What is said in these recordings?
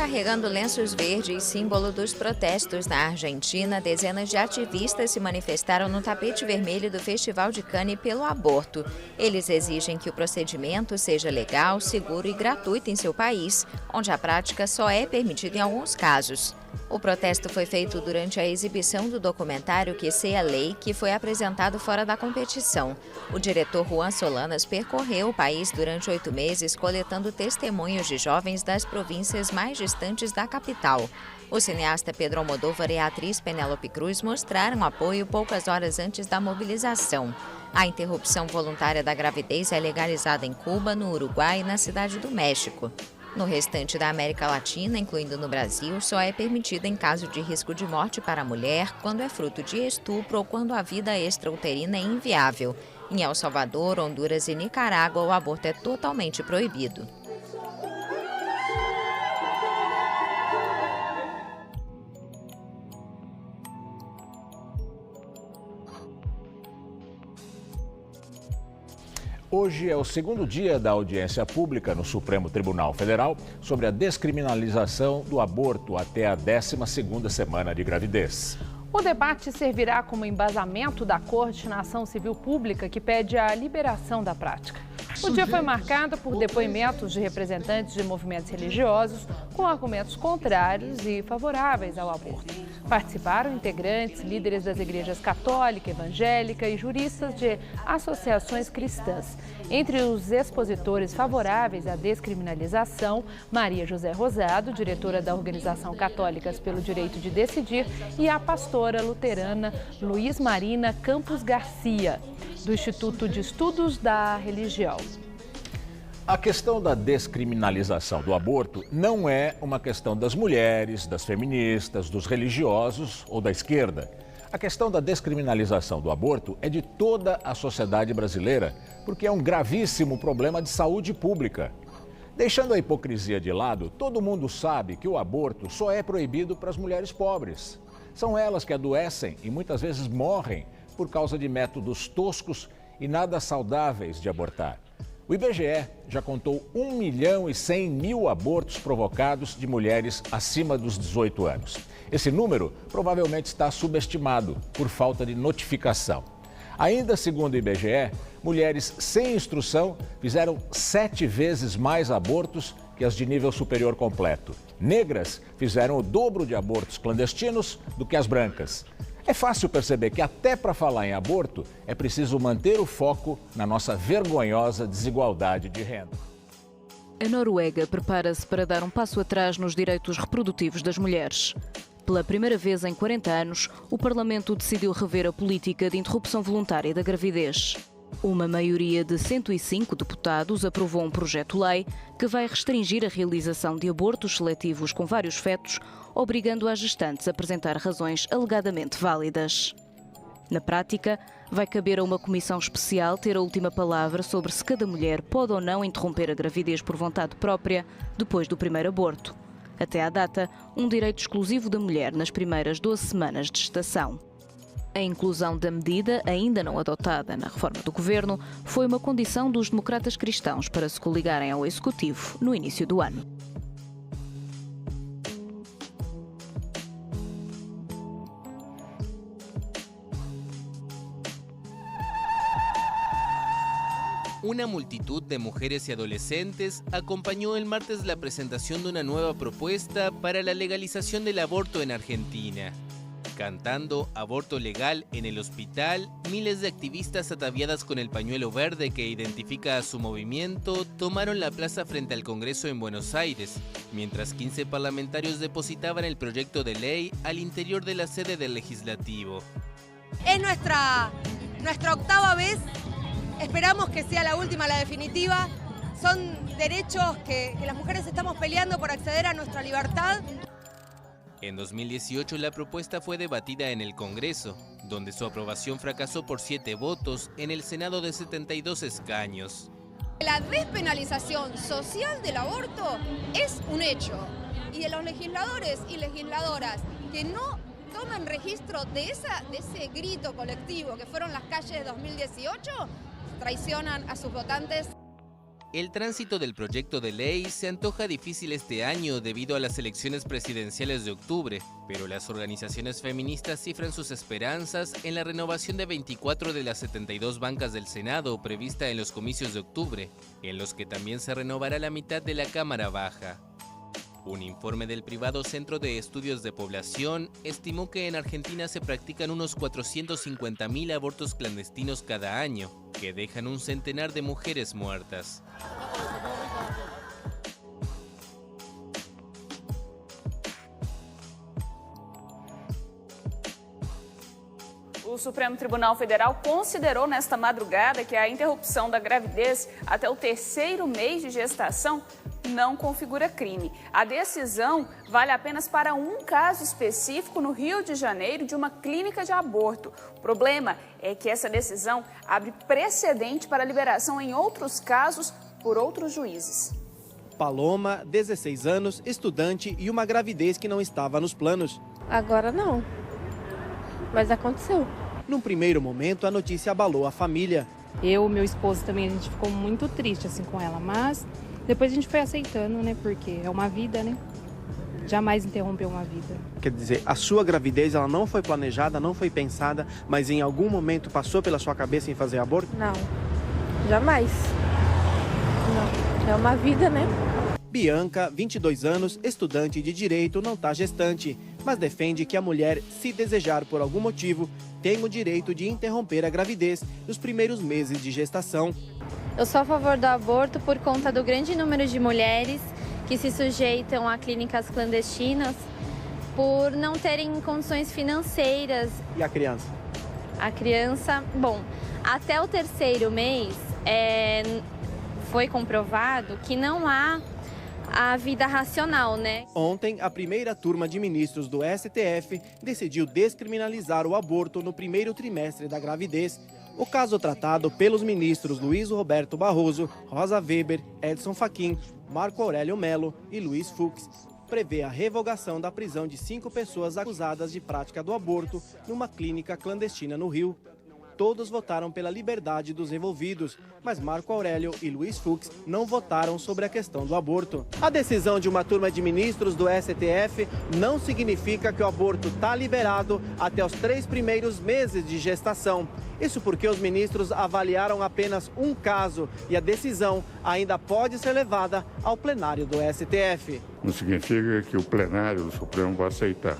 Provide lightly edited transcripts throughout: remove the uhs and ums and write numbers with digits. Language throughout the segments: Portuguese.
Carregando lenços verdes, símbolo dos protestos na Argentina, dezenas de ativistas se manifestaram no tapete vermelho do Festival de Cannes pelo aborto. Eles exigem que o procedimento seja legal, seguro e gratuito em seu país, onde a prática só é permitida em alguns casos. O protesto foi feito durante a exibição do documentário Que Sea Lei, que foi apresentado fora da competição. O diretor Juan Solanas percorreu o país durante 8 meses, coletando testemunhos de jovens das províncias mais distantes da capital. O cineasta Pedro Almodóvar e a atriz Penélope Cruz mostraram apoio poucas horas antes da mobilização. A interrupção voluntária da gravidez é legalizada em Cuba, no Uruguai e na Cidade do México. No restante da América Latina, incluindo no Brasil, só é permitida em caso de risco de morte para a mulher, quando é fruto de estupro ou quando a vida extrauterina é inviável. Em El Salvador, Honduras e Nicarágua, o aborto é totalmente proibido. Hoje é o segundo dia da audiência pública no Supremo Tribunal Federal sobre a descriminalização do aborto até a 12ª semana de gravidez. O debate servirá como embasamento da Corte na ação civil pública que pede a liberação da prática. O dia foi marcado por depoimentos de representantes de movimentos religiosos com argumentos contrários e favoráveis ao aborto. Participaram integrantes, líderes das igrejas católica, evangélica e juristas de associações cristãs. Entre os expositores favoráveis à descriminalização, Maria José Rosado, diretora da Organização Católicas pelo Direito de Decidir, e a pastora luterana Luiz Marina Campos Garcia, do Instituto de Estudos da Religião. A questão da descriminalização do aborto não é uma questão das mulheres, das feministas, dos religiosos ou da esquerda. A questão da descriminalização do aborto é de toda a sociedade brasileira, porque é um gravíssimo problema de saúde pública. Deixando a hipocrisia de lado, todo mundo sabe que o aborto só é proibido para as mulheres pobres. São elas que adoecem e muitas vezes morrem por causa de métodos toscos e nada saudáveis de abortar. O IBGE já contou 1.100.000 abortos provocados de mulheres acima dos 18 anos. Esse número provavelmente está subestimado por falta de notificação. Ainda segundo o IBGE, mulheres sem instrução fizeram 7 vezes mais abortos que as de nível superior completo. Negras fizeram o dobro de abortos clandestinos do que as brancas. É fácil perceber que até para falar em aborto é preciso manter o foco na nossa vergonhosa desigualdade de renda. A Noruega prepara-se para dar um passo atrás nos direitos reprodutivos das mulheres. Pela primeira vez em 40 anos, o Parlamento decidiu rever a política de interrupção voluntária da gravidez. Uma maioria de 105 deputados aprovou um projeto-lei que vai restringir a realização de abortos seletivos com vários fetos, obrigando as gestantes a apresentar razões alegadamente válidas. Na prática, vai caber a uma comissão especial ter a última palavra sobre se cada mulher pode ou não interromper a gravidez por vontade própria depois do primeiro aborto. Até à data, um direito exclusivo da mulher nas primeiras 12 semanas de gestação. A inclusão da medida, ainda não adotada na reforma do governo, foi uma condição dos democratas cristãos para se coligarem ao Executivo no início do ano. Una multitud de mujeres y adolescentes acompañó el martes la presentación de una nueva propuesta para la legalización del aborto en Argentina. Cantando aborto legal en el hospital, miles de activistas ataviadas con el pañuelo verde que identifica a su movimiento tomaron la plaza frente al Congreso en Buenos Aires, mientras 15 parlamentarios depositaban el proyecto de ley al interior de la sede del Legislativo. Es nuestra 8ª vez, esperamos que sea la última, la definitiva. Son derechos que las mujeres estamos peleando por acceder a nuestra libertad. En 2018 la propuesta fue debatida en el Congreso, donde su aprobación fracasó por 7 votos en el Senado de 72 escaños. La despenalización social del aborto es un hecho y de los legisladores y legisladoras que no toman registro de ese grito colectivo que fueron las calles de 2018, traicionan a sus votantes. El tránsito del proyecto de ley se antoja difícil este año debido a las elecciones presidenciales de octubre, pero las organizaciones feministas cifran sus esperanzas en la renovación de 24 de las 72 bancas del Senado prevista en los comicios de octubre, en los que también se renovará la mitad de la Cámara Baja. Un informe del privado Centro de Estudios de Población estimó que en Argentina se practican unos 450.000 abortos clandestinos cada año, que dejan un centenar de mujeres muertas. O Supremo Tribunal Federal considerou nesta madrugada que a interrupção da gravidez até o 3º mês de gestação não configura crime. A decisão vale apenas para um caso específico no Rio de Janeiro de uma clínica de aborto. O problema é que essa decisão abre precedente para liberação em outros casos por outros juízes. Paloma, 16 anos, estudante e uma gravidez que não estava nos planos. Agora não, mas aconteceu. Num primeiro momento, a notícia abalou a família. Eu e meu esposo também, a gente ficou muito triste assim com ela, mas depois a gente foi aceitando, né? Porque é uma vida, né? Jamais interrompeu uma vida. Quer dizer, a sua gravidez ela não foi planejada, não foi pensada, mas em algum momento passou pela sua cabeça em fazer aborto? Não, jamais. Não, é uma vida, né? Bianca, 22 anos, estudante de Direito, não está gestante, mas defende que a mulher, se desejar por algum motivo, tem o direito de interromper a gravidez nos primeiros meses de gestação. Eu sou a favor do aborto por conta do grande número de mulheres que se sujeitam a clínicas clandestinas por não terem condições financeiras. E a criança? A criança, bom, até o 3º mês foi comprovado que não há a vida racional, né? Ontem, a primeira turma de ministros do STF decidiu descriminalizar o aborto no primeiro trimestre da gravidez. O caso tratado pelos ministros Luiz Roberto Barroso, Rosa Weber, Edson Fachin, Marco Aurélio Mello e Luiz Fux prevê a revogação da prisão de 5 pessoas acusadas de prática do aborto numa clínica clandestina no Rio. Todos votaram pela liberdade dos envolvidos, mas Marco Aurélio e Luiz Fux não votaram sobre a questão do aborto. A decisão de uma turma de ministros do STF não significa que o aborto está liberado até os 3 primeiros meses de gestação. Isso porque os ministros avaliaram apenas um caso e a decisão ainda pode ser levada ao plenário do STF. Não significa que o plenário do Supremo vai aceitar.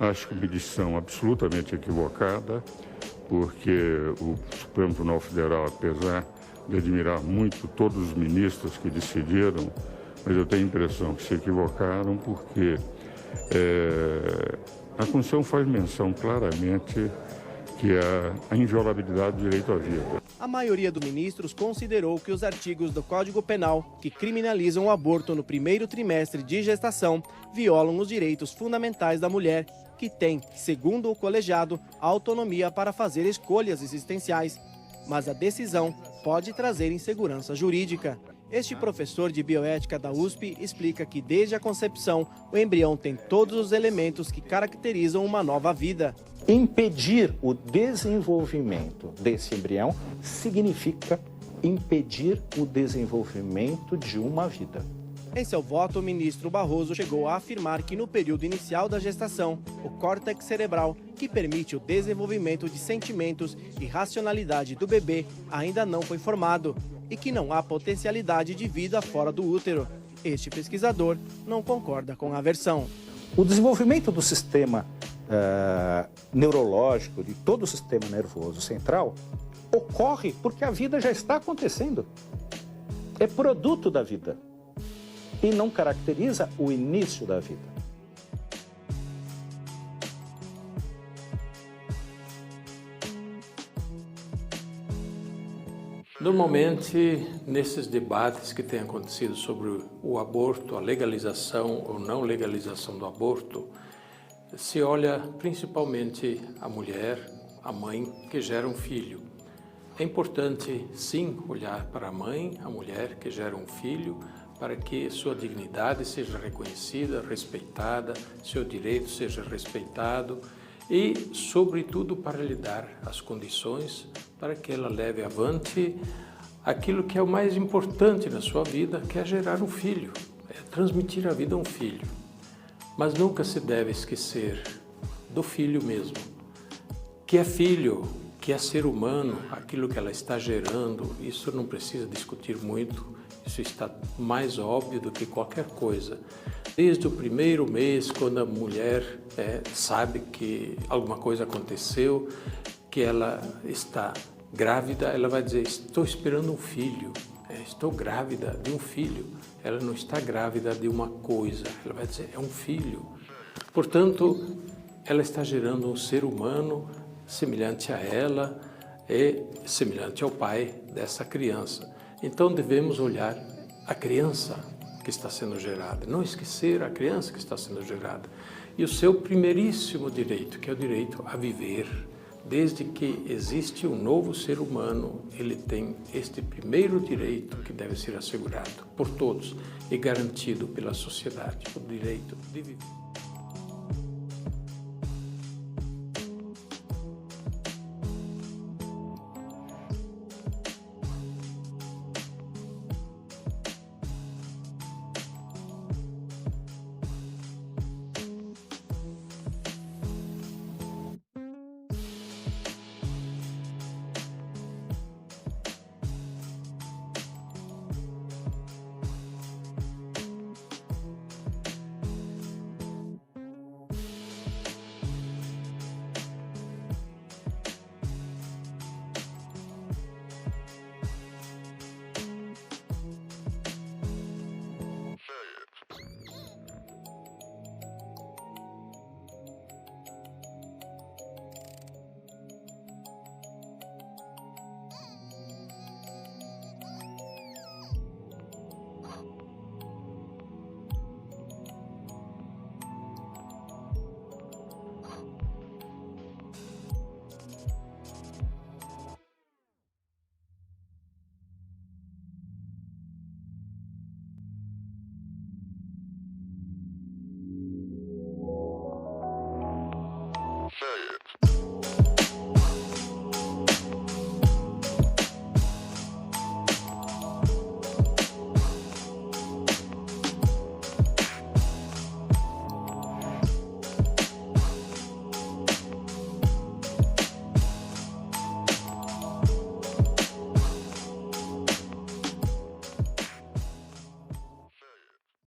Acho que uma decisão absolutamente equivocada, porque o Supremo Tribunal Federal, apesar de admirar muito todos os ministros que decidiram, mas eu tenho a impressão que se equivocaram porque a Constituição faz menção claramente que é a inviolabilidade do direito à vida. A maioria dos ministros considerou que os artigos do Código Penal que criminalizam o aborto no primeiro trimestre de gestação violam os direitos fundamentais da mulher, que tem, segundo o colegiado, autonomia para fazer escolhas existenciais. Mas a decisão pode trazer insegurança jurídica. Este professor de bioética da USP explica que desde a concepção, o embrião tem todos os elementos que caracterizam uma nova vida. Impedir o desenvolvimento desse embrião significa impedir o desenvolvimento de uma vida. Em seu voto, o ministro Barroso chegou a afirmar que no período inicial da gestação, o córtex cerebral, que permite o desenvolvimento de sentimentos e racionalidade do bebê, ainda não foi formado e que não há potencialidade de vida fora do útero. Este pesquisador não concorda com a versão. O desenvolvimento do sistema neurológico, de todo o sistema nervoso central, ocorre porque a vida já está acontecendo. É produto da vida e não caracteriza o início da vida. Normalmente, nesses debates que têm acontecido sobre o aborto, a legalização ou não legalização do aborto, se olha principalmente a mulher, a mãe que gera um filho. É importante, sim, olhar para a mãe, a mulher que gera um filho, para que sua dignidade seja reconhecida, respeitada, seu direito seja respeitado e, sobretudo, para lhe dar as condições para que ela leve avante aquilo que é o mais importante na sua vida, que é gerar um filho, é transmitir a vida a um filho. Mas nunca se deve esquecer do filho mesmo, que é filho, que é ser humano, aquilo que ela está gerando, isso não precisa discutir muito, isso está mais óbvio do que qualquer coisa. Desde o primeiro mês, quando a mulher sabe que alguma coisa aconteceu, que ela está grávida, ela vai dizer, estou esperando um filho, estou grávida de um filho. Ela não está grávida de uma coisa, ela vai dizer, é um filho. Portanto, ela está gerando um ser humano semelhante a ela e semelhante ao pai dessa criança. Então devemos olhar a criança que está sendo gerada, não esquecer a criança que está sendo gerada. E o seu primeiríssimo direito, que é o direito a viver. Desde que existe um novo ser humano, ele tem este primeiro direito que deve ser assegurado por todos e garantido pela sociedade, o direito de viver.